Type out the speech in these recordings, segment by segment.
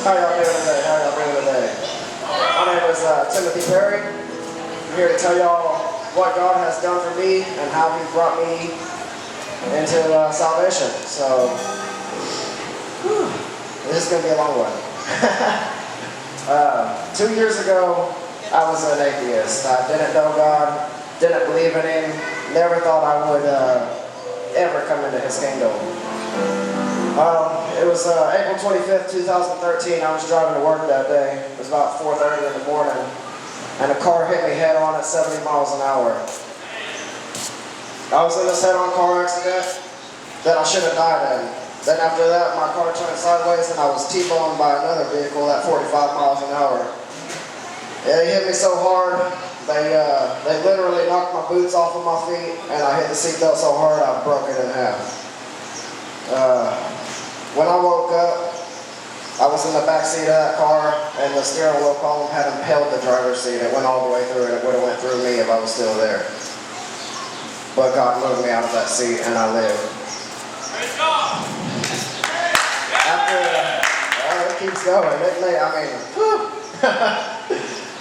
How y'all doing today? How y'all doing today? My name is Athiest Danbury. I'm here to tell y'all what God has done for me and how He brought me into salvation. So, this is going to be a long one. 2 years ago, I was an atheist. I didn't know God, didn't believe in Him, never thought I would ever come into His kingdom. It was April 25th, 2013. I was driving to work that day. It was about 4:30 in the morning, and a car hit me head on at 70 miles an hour. I was in this head-on car accident that I should have died in. Then after that, my car turned sideways, and I was T-boned by another vehicle at 45 miles an hour. It hit me so hard, they literally knocked my boots off of my feet, and I hit the seatbelt so hard I broke it in half. When I woke up, I was in the back seat of that car, and the steering wheel column had impaled the driver's seat. It went all the way through, and it would have went through me if I was still there. But God moved me out of that seat, and I lived. After, it keeps going.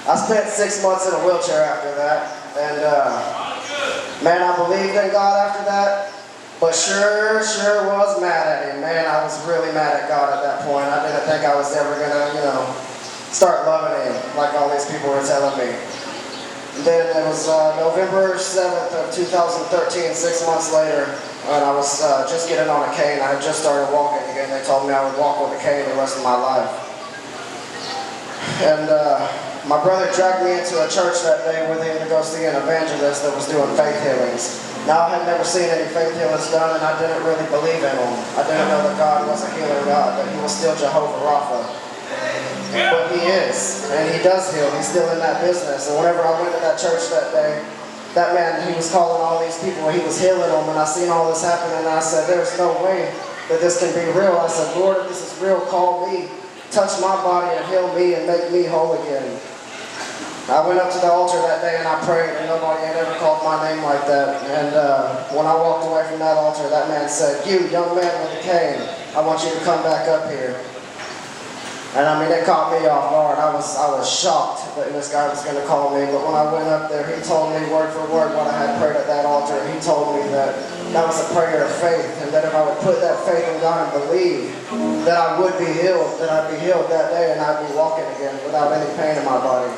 I spent 6 months in a wheelchair after that, and man, I believed in God after that. But sure was mad at Him. Man, I was really mad at God at that point. I didn't think I was ever going to, start loving Him like all these people were telling me. And then it was November 7th of 2013, 6 months later, and I was just getting on a cane. I had just started walking again. They told me I would walk with a cane the rest of my life. And my brother dragged me into a church that day with him to go see an evangelist that was doing faith healings. Now, I had never seen any faith healings done, and I didn't really believe in them. I didn't know that God was a healing God, that He was still Jehovah Rapha. But He is, and He does heal. He's still in that business. And whenever I went to that church that day, that man, he was calling all these people, He was healing them, and I seen all this happen, and I said, there's no way that this can be real. I said, Lord, if this is real, call me, touch my body, and heal me, and make me whole again. I went up to the altar that day and I prayed, and nobody had ever called my name like that. And when I walked away from that altar, that man said, "You, young man with a cane, I want you to come back up here." And I mean, it caught me off guard. I was shocked that this guy was going to call me. But when I went up there, he told me word for word what I had prayed at that altar. He told me that that was a prayer of faith, and that if I would put that faith in God and believe that I would be healed, that I'd be healed that day, and I'd be walking again without any pain in my body.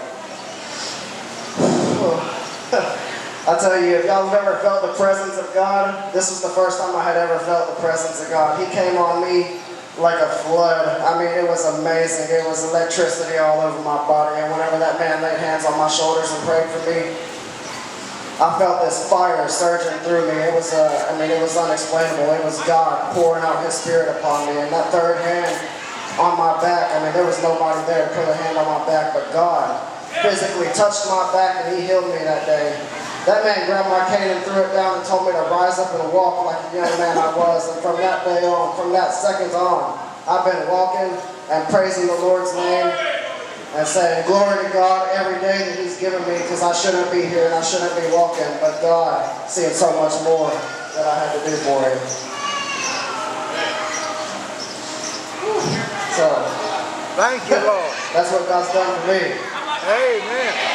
I tell you, if y'all have ever felt the presence of God, this was the first time I had ever felt the presence of God. He came on me like a flood. I mean, it was amazing. It was electricity all over my body. And whenever that man laid hands on my shoulders and prayed for me, I felt this fire surging through me. It was, it was unexplainable. It was God pouring out His Spirit upon me. And that third hand on my back, there was nobody there to put a hand on my back but God physically touched my back, and He healed me that day. That man grabbed my cane and threw it down and told me to rise up and walk like the young man I was. And from that day on, from that second on, I've been walking and praising the Lord's name and saying glory to God every day that He's given me, because I shouldn't be here and I shouldn't be walking, but God seeing so much more that I had to do for Him. Thank you, Lord. That's what God's done for me. Amen.